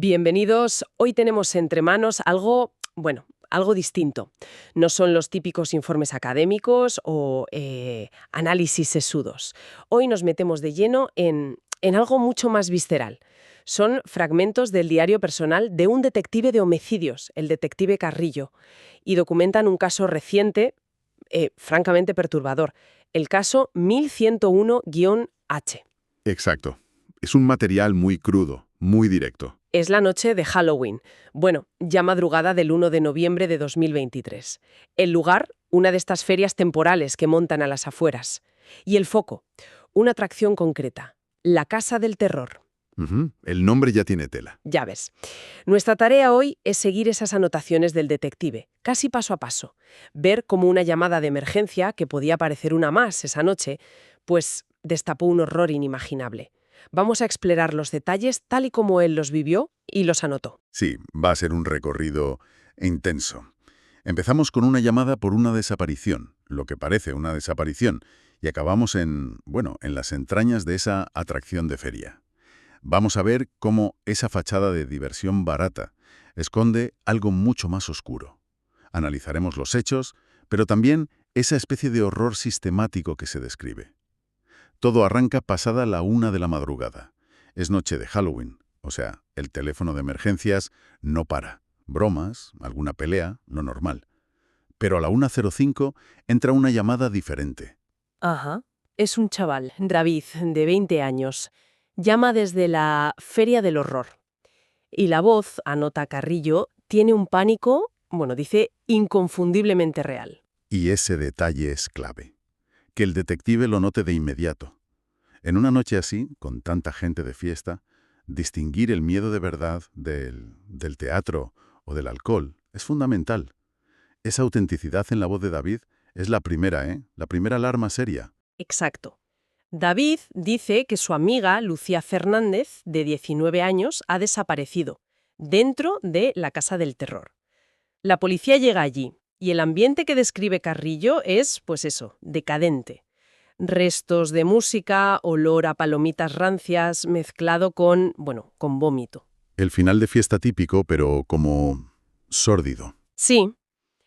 Bienvenidos. Hoy tenemos entre manos algo, bueno, algo distinto. No son los típicos informes académicos o análisis sesudos. Hoy nos metemos de lleno en algo mucho más visceral. Son fragmentos del diario personal de un detective de homicidios, el detective Carrillo, y documentan un caso reciente, francamente perturbador, el caso 1101-H. Exacto. Es un material muy crudo, muy directo. Es la noche de Halloween. Bueno, ya madrugada del 1 de noviembre de 2023. El lugar, una de estas ferias temporales que montan a las afueras. Y el foco, una atracción concreta, la Casa del Terror. El nombre ya tiene tela. Ya ves. Nuestra tarea hoy es seguir esas anotaciones del detective, casi paso a paso. Ver cómo una llamada de emergencia, que podía parecer una más esa noche, pues destapó un horror inimaginable. Vamos a explorar los detalles tal y como él los vivió y los anotó. Sí, va a ser un recorrido intenso. Empezamos con una llamada por una desaparición, lo que parece una desaparición, y acabamos en las entrañas de esa atracción de feria. Vamos a ver cómo esa fachada de diversión barata esconde algo mucho más oscuro. Analizaremos los hechos, pero también esa especie de horror sistemático que se describe. Todo arranca pasada la 1 de la madrugada. Es noche de Halloween, o sea, el teléfono de emergencias no para. Bromas, alguna pelea, lo normal. Pero a la 1:05 entra una llamada diferente. Ajá. Es un chaval, David, de 20 años. Llama desde la Feria del Horror. Y la voz, anota Carrillo, tiene un pánico, dice, inconfundiblemente real. Y ese detalle es clave. Que el detective lo note de inmediato. En una noche así, con tanta gente de fiesta, distinguir el miedo de verdad del teatro o del alcohol es fundamental. Esa autenticidad en la voz de David es la primera, La primera alarma seria. Exacto. David dice que su amiga, Lucía Fernández, de 19 años, ha desaparecido, dentro de la Casa del Terror. La policía llega allí, y el ambiente que describe Carrillo es, pues eso, decadente. Restos de música, olor a palomitas rancias, mezclado con vómito. El final de fiesta típico, pero como sórdido. Sí.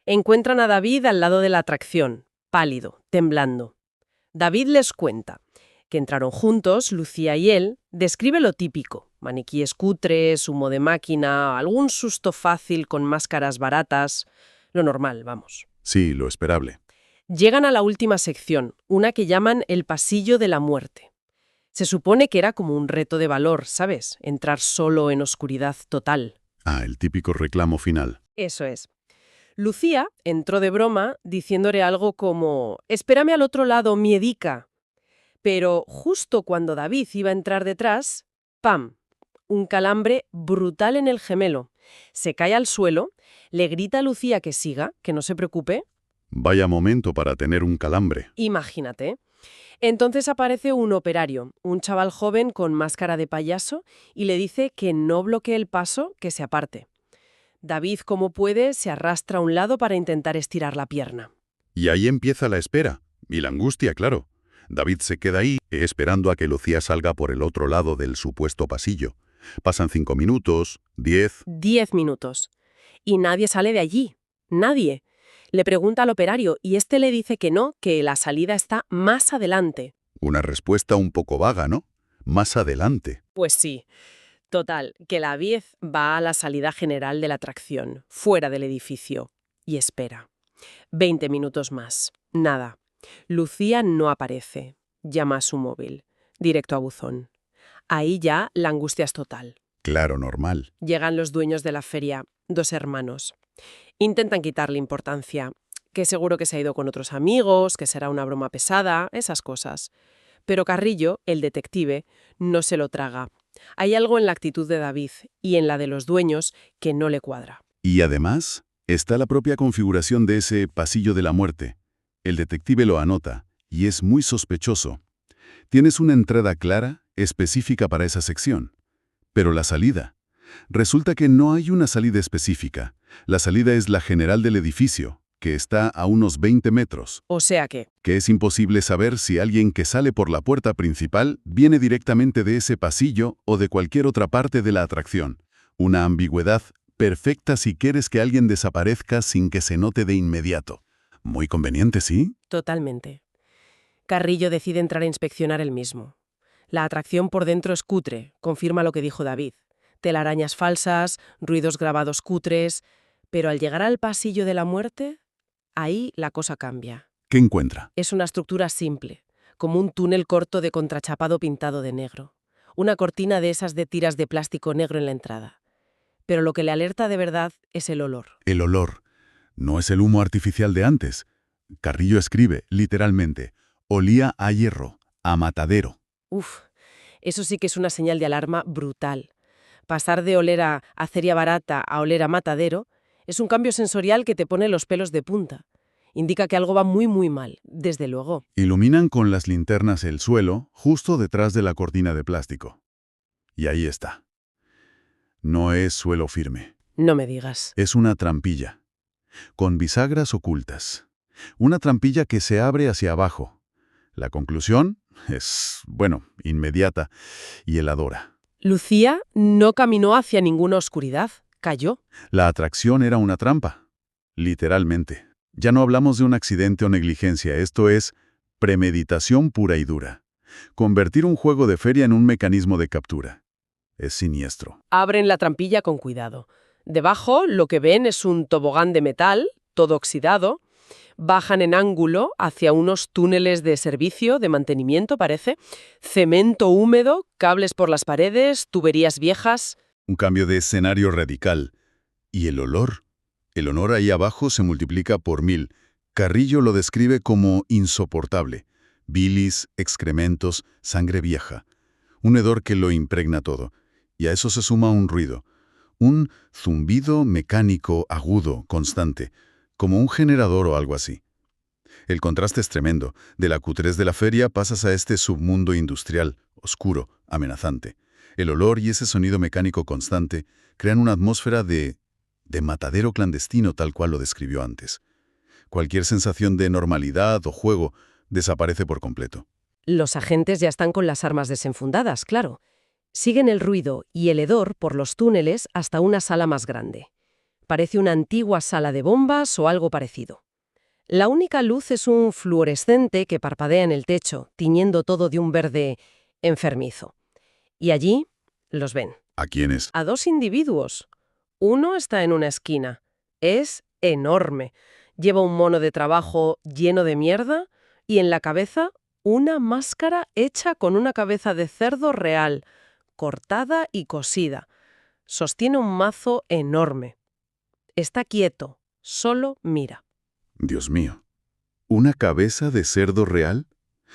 Encuentran a David al lado de la atracción, pálido, temblando. David les cuenta que entraron juntos, Lucía y él, describe lo típico, maniquíes cutres, humo de máquina, algún susto fácil con máscaras baratas, lo normal, vamos. Sí, lo esperable. Llegan a la última sección, una que llaman el pasillo de la muerte. Se supone que era como un reto de valor, ¿sabes? Entrar solo en oscuridad total. Ah, el típico reclamo final. Eso es. Lucía entró de broma diciéndole algo como «Espérame al otro lado, miedica». Pero justo cuando David iba a entrar detrás, ¡pam!, un calambre brutal en el gemelo. Se cae al suelo, le grita a Lucía que siga, que no se preocupe. Vaya momento para tener un calambre. Imagínate. Entonces aparece un operario, un chaval joven con máscara de payaso, y le dice que no bloquee el paso, que se aparte. David, como puede, se arrastra a un lado para intentar estirar la pierna. Y ahí empieza la espera. Y la angustia, claro. David se queda ahí, esperando a que Lucía salga por el otro lado del supuesto pasillo. Pasan 5 minutos, 10... 10 minutos. Y nadie sale de allí. Nadie. Le pregunta al operario y este le dice que no, que la salida está más adelante. Una respuesta un poco vaga, ¿no? Más adelante. Pues sí. Total, que la 10 va a la salida general de la atracción, fuera del edificio, y espera. 20 minutos más. Nada. Lucía no aparece. Llama a su móvil. Directo a buzón. Ahí ya la angustia es total. Claro, normal. Llegan los dueños de la feria, 2 hermanos. Intentan quitarle importancia, que seguro que se ha ido con otros amigos, que será una broma pesada, esas cosas. Pero Carrillo, el detective, no se lo traga. Hay algo en la actitud de David y en la de los dueños que no le cuadra. Y además, está la propia configuración de ese pasillo de la muerte. El detective lo anota, y es muy sospechoso. Tienes una entrada clara, específica para esa sección. Pero la salida. Resulta que no hay una salida específica. La salida es la general del edificio, que está a unos 20 metros. O sea que es imposible saber si alguien que sale por la puerta principal viene directamente de ese pasillo o de cualquier otra parte de la atracción. Una ambigüedad perfecta si quieres que alguien desaparezca sin que se note de inmediato. Muy conveniente, ¿sí? Totalmente. Carrillo decide entrar a inspeccionar él mismo. La atracción por dentro es cutre, confirma lo que dijo David. Telarañas falsas, ruidos grabados cutres, pero al llegar al pasillo de la muerte, ahí la cosa cambia. ¿Qué encuentra? Es una estructura simple, como un túnel corto de contrachapado pintado de negro. Una cortina de esas de tiras de plástico negro en la entrada. Pero lo que le alerta de verdad es el olor. El olor. No es el humo artificial de antes. Carrillo escribe, literalmente, olía a hierro, a matadero. Uf, eso sí que es una señal de alarma brutal. Pasar de oler a acería barata a oler a matadero es un cambio sensorial que te pone los pelos de punta. Indica que algo va muy muy mal, desde luego. Iluminan con las linternas el suelo justo detrás de la cortina de plástico. Y ahí está. No es suelo firme. No me digas. Es una trampilla, con bisagras ocultas. Una trampilla que se abre hacia abajo. La conclusión es, bueno, inmediata y heladora. Lucía no caminó hacia ninguna oscuridad, cayó. La atracción era una trampa, literalmente. Ya no hablamos de un accidente o negligencia, esto es premeditación pura y dura. Convertir un juego de feria en un mecanismo de captura. Es siniestro. Abren la trampilla con cuidado. Debajo lo que ven es un tobogán de metal, todo oxidado. Bajan en ángulo hacia unos túneles de servicio, de mantenimiento, parece. Cemento húmedo, cables por las paredes, tuberías viejas. Un cambio de escenario radical. ¿Y el olor? El olor ahí abajo se multiplica por 1000. Carrillo lo describe como insoportable. Bilis, excrementos, sangre vieja. Un hedor que lo impregna todo. Y a eso se suma un ruido. Un zumbido mecánico agudo, constante, como un generador o algo así. El contraste es tremendo. De la cutrez de la feria pasas a este submundo industrial, oscuro, amenazante. El olor y ese sonido mecánico constante crean una atmósfera de matadero clandestino tal cual lo describió antes. Cualquier sensación de normalidad o juego desaparece por completo. Los agentes ya están con las armas desenfundadas, claro. Siguen el ruido y el hedor por los túneles hasta una sala más grande. Parece una antigua sala de bombas o algo parecido. La única luz es un fluorescente que parpadea en el techo, tiñendo todo de un verde enfermizo. Y allí los ven. ¿A quiénes? A dos individuos. Uno está en una esquina. Es enorme. Lleva un mono de trabajo lleno de mierda y en la cabeza una máscara hecha con una cabeza de cerdo real, cortada y cosida. Sostiene un mazo enorme. Está quieto, solo mira. Dios mío. ¿Una cabeza de cerdo real?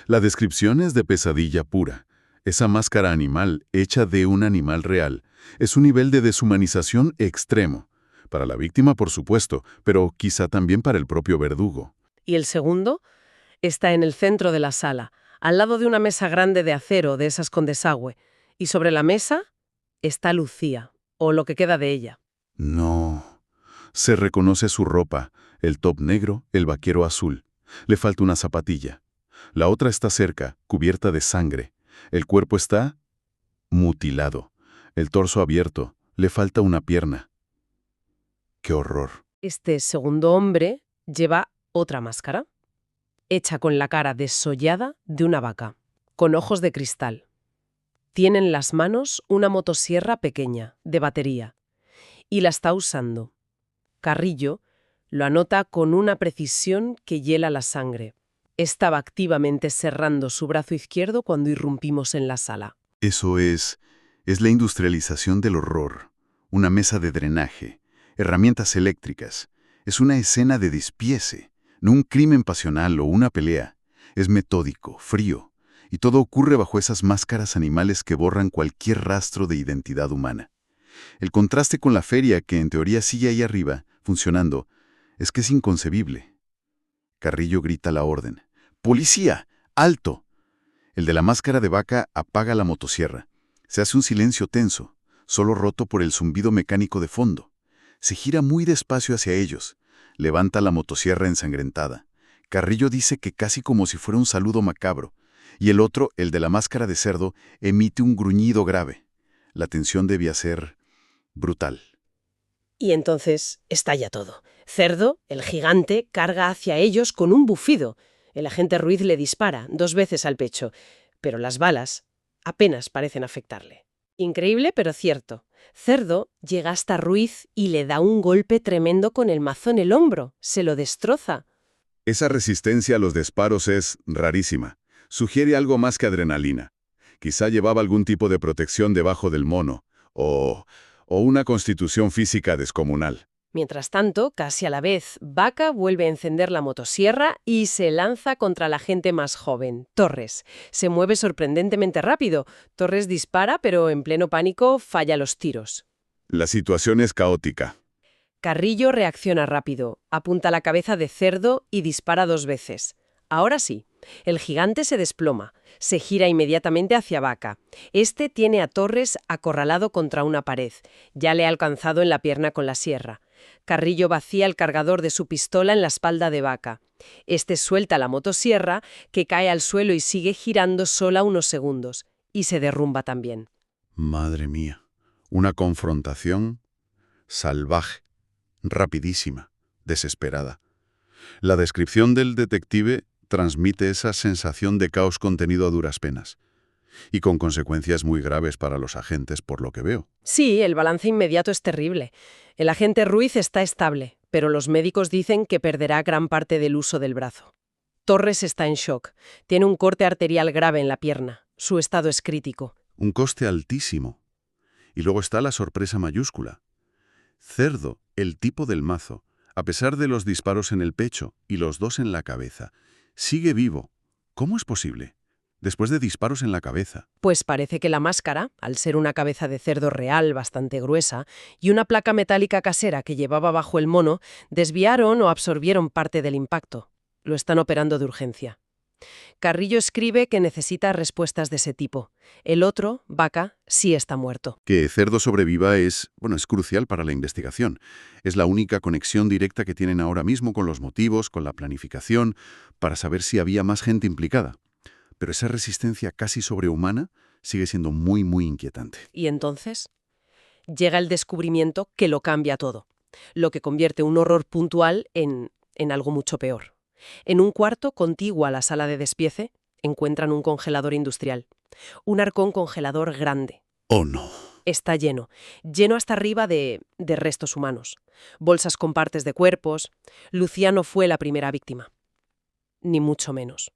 La descripción es de pesadilla pura. Esa máscara animal, hecha de un animal real, es un nivel de deshumanización extremo. Para la víctima, por supuesto, pero quizá también para el propio verdugo. Y el segundo está en el centro de la sala, al lado de una mesa grande de acero, de esas con desagüe. Y sobre la mesa está Lucía, o lo que queda de ella. No. Se reconoce su ropa, el top negro, el vaquero azul. Le falta una zapatilla. La otra está cerca, cubierta de sangre. El cuerpo está mutilado. El torso abierto. Le falta una pierna. ¡Qué horror! Este segundo hombre lleva otra máscara, hecha con la cara desollada de una vaca, con ojos de cristal. Tiene en las manos una motosierra pequeña, de batería, y la está usando. Carrillo lo anota con una precisión que hiela la sangre. Estaba activamente cerrando su brazo izquierdo cuando irrumpimos en la sala. Eso es la industrialización del horror. Una mesa de drenaje, herramientas eléctricas. Es una escena de despiece, no un crimen pasional o una pelea. Es metódico, frío, y todo ocurre bajo esas máscaras animales que borran cualquier rastro de identidad humana. El contraste con la feria, que en teoría sigue ahí arriba, funcionando, es que es inconcebible. Carrillo grita la orden. ¡Policía! ¡Alto! El de la máscara de vaca apaga la motosierra. Se hace un silencio tenso, solo roto por el zumbido mecánico de fondo. Se gira muy despacio hacia ellos. Levanta la motosierra ensangrentada. Carrillo dice que casi como si fuera un saludo macabro. Y el otro, el de la máscara de cerdo, emite un gruñido grave. La tensión debía ser Brutal. Y entonces estalla todo. Cerdo, el gigante, carga hacia ellos con un bufido. El agente Ruiz le dispara 2 veces al pecho, pero las balas apenas parecen afectarle. Increíble, pero cierto. Cerdo llega hasta Ruiz y le da un golpe tremendo con el mazo en el hombro. Se lo destroza. Esa resistencia a los disparos es rarísima. Sugiere algo más que adrenalina. Quizá llevaba algún tipo de protección debajo del mono, o una constitución física descomunal. Mientras tanto, casi a la vez, Vaca vuelve a encender la motosierra y se lanza contra la gente más joven, Torres. Se mueve sorprendentemente rápido. Torres dispara, pero en pleno pánico falla los tiros. La situación es caótica. Carrillo reacciona rápido, apunta la cabeza de Cerdo y dispara 2 veces. Ahora sí, el gigante se desploma, se gira inmediatamente hacia Vaca. Este tiene a Torres acorralado contra una pared. Ya le ha alcanzado en la pierna con la sierra. Carrillo vacía el cargador de su pistola en la espalda de Vaca. Este suelta la motosierra, que cae al suelo y sigue girando sola unos segundos. Y se derrumba también. Madre mía. Una confrontación salvaje, rapidísima, desesperada. La descripción del detective transmite esa sensación de caos contenido a duras penas, y con consecuencias muy graves para los agentes, por lo que veo. Sí, el balance inmediato es terrible. El agente Ruiz está estable, pero los médicos dicen que perderá gran parte del uso del brazo. Torres está en shock. Tiene un corte arterial grave en la pierna. Su estado es crítico. Un coste altísimo. Y luego está la sorpresa mayúscula. Cerdo, el tipo del mazo, a pesar de los disparos en el pecho y los 2 en la cabeza, sigue vivo. ¿Cómo es posible? Después de disparos en la cabeza. Pues parece que la máscara, al ser una cabeza de cerdo real bastante gruesa y una placa metálica casera que llevaba bajo el mono, desviaron o absorbieron parte del impacto. Lo están operando de urgencia. Carrillo escribe que necesita respuestas de ese tipo. El otro, Vaca, sí está muerto. Que Cerdo sobreviva es crucial para la investigación. Es la única conexión directa que tienen ahora mismo con los motivos, con la planificación, para saber si había más gente implicada. Pero esa resistencia casi sobrehumana sigue siendo muy, muy inquietante. Y entonces llega el descubrimiento que lo cambia todo, lo que convierte un horror puntual en algo mucho peor. En un cuarto contiguo a la sala de despiece encuentran un congelador industrial, un arcón congelador grande. ¡Oh, no! Está lleno hasta arriba de restos humanos, bolsas con partes de cuerpos. Lucía no fue la primera víctima, ni mucho menos.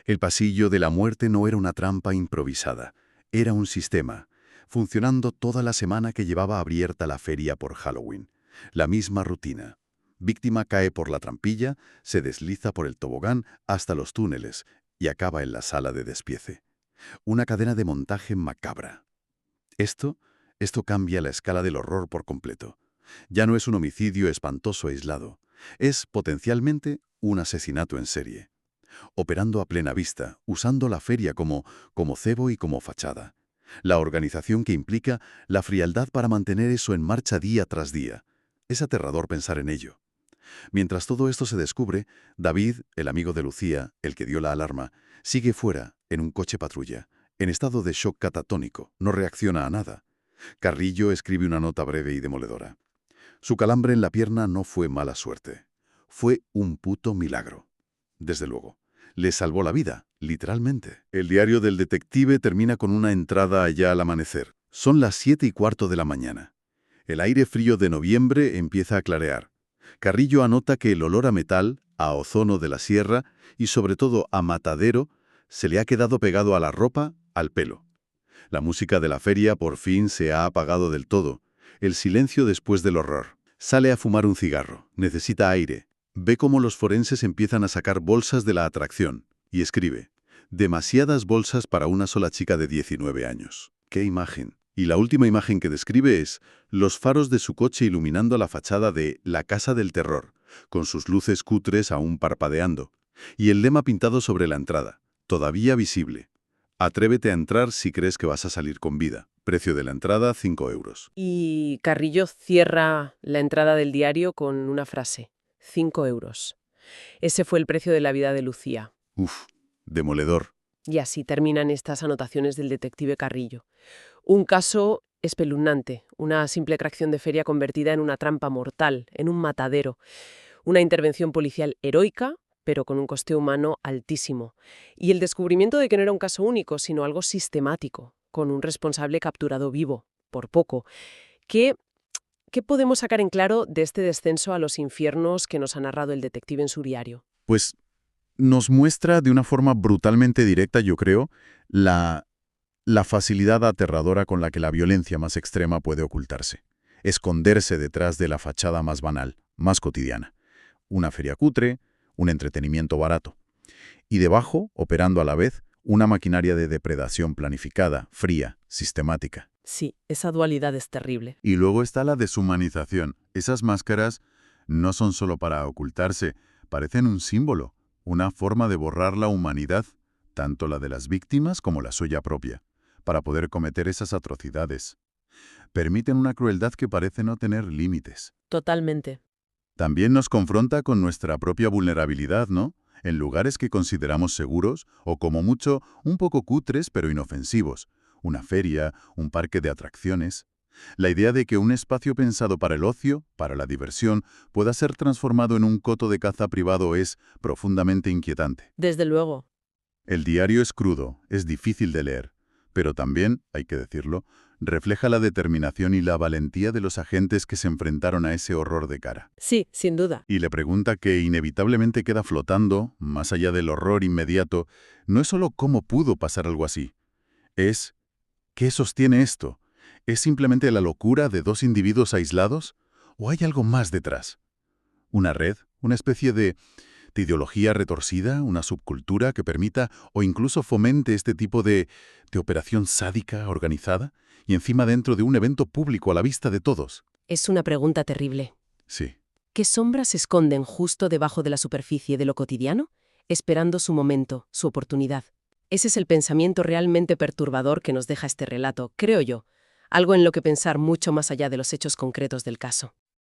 El pasillo de la muerte no era una trampa improvisada, era un sistema, funcionando toda la semana que llevaba abierta la feria por Halloween. La misma rutina. Víctima cae por la trampilla, se desliza por el tobogán hasta los túneles y acaba en la sala de despiece. Una cadena de montaje macabra. Esto cambia la escala del horror por completo. Ya no es un homicidio espantoso aislado, es potencialmente un asesinato en serie. Operando a plena vista, usando la feria como cebo y como fachada. La organización que implica la frialdad para mantener eso en marcha día tras día. Es aterrador pensar en ello. Mientras todo esto se descubre, David, el amigo de Lucía, el que dio la alarma, sigue fuera, en un coche patrulla, en estado de shock catatónico, no reacciona a nada. Carrillo escribe una nota breve y demoledora. Su calambre en la pierna no fue mala suerte. Fue un puto milagro. Desde luego. Le salvó la vida, literalmente. El diario del detective termina con una entrada allá al amanecer. Son las 7:15 de la mañana. El aire frío de noviembre empieza a clarear. Carrillo anota que el olor a metal, a ozono de la sierra y sobre todo a matadero se le ha quedado pegado a la ropa, al pelo. La música de la feria por fin se ha apagado del todo. El silencio después del horror. Sale a fumar un cigarro. Necesita aire. Ve cómo los forenses empiezan a sacar bolsas de la atracción. Y escribe: demasiadas bolsas para una sola chica de 19 años. ¡Qué imagen! Y la última imagen que describe es los faros de su coche iluminando la fachada de La Casa del Terror, con sus luces cutres aún parpadeando. Y el lema pintado sobre la entrada, todavía visible. Atrévete a entrar si crees que vas a salir con vida. Precio de la entrada, 5 euros. Y Carrillo cierra la entrada del diario con una frase: 5 euros. Ese fue el precio de la vida de Lucía. Uf, demoledor. Y así terminan estas anotaciones del detective Carrillo. Un caso Espeluznante, una simple atracción de feria convertida en una trampa mortal, en un matadero. Una intervención policial heroica, pero con un coste humano altísimo. Y el descubrimiento de que no era un caso único, sino algo sistemático, con un responsable capturado vivo, por poco. ¿Qué, qué podemos sacar en claro de este descenso a los infiernos que nos ha narrado el detective en su diario? Pues nos muestra de una forma brutalmente directa, yo creo, la facilidad aterradora con la que la violencia más extrema puede ocultarse, esconderse detrás de la fachada más banal, más cotidiana. Una feria cutre, un entretenimiento barato. Y debajo, operando a la vez, una maquinaria de depredación planificada, fría, sistemática. Sí, esa dualidad es terrible. Y luego está la deshumanización. Esas máscaras no son solo para ocultarse, parecen un símbolo, una forma de borrar la humanidad, tanto la de las víctimas como la suya propia, para poder cometer esas atrocidades. Permiten una crueldad que parece no tener límites. Totalmente. También nos confronta con nuestra propia vulnerabilidad, ¿no? En lugares que consideramos seguros o, como mucho, un poco cutres pero inofensivos. Una feria, un parque de atracciones. La idea de que un espacio pensado para el ocio, para la diversión, pueda ser transformado en un coto de caza privado es profundamente inquietante. Desde luego. El diario es crudo, es difícil de leer, pero también, hay que decirlo, refleja la determinación y la valentía de los agentes que se enfrentaron a ese horror de cara. Sí, sin duda. Y la pregunta que inevitablemente queda flotando, más allá del horror inmediato, no es solo cómo pudo pasar algo así. Es, ¿qué sostiene esto? ¿Es simplemente la locura de dos individuos aislados? ¿O hay algo más detrás? ¿Una red? ¿Una especie de ideología retorcida? ¿Una subcultura que permita o incluso fomente este tipo de operación sádica organizada? Y encima dentro de un evento público a la vista de todos. Es una pregunta terrible. Sí. ¿Qué sombras se esconden justo debajo de la superficie de lo cotidiano, esperando su momento, su oportunidad? Ese es el pensamiento realmente perturbador que nos deja este relato, creo yo, algo en lo que pensar mucho más allá de los hechos concretos del caso.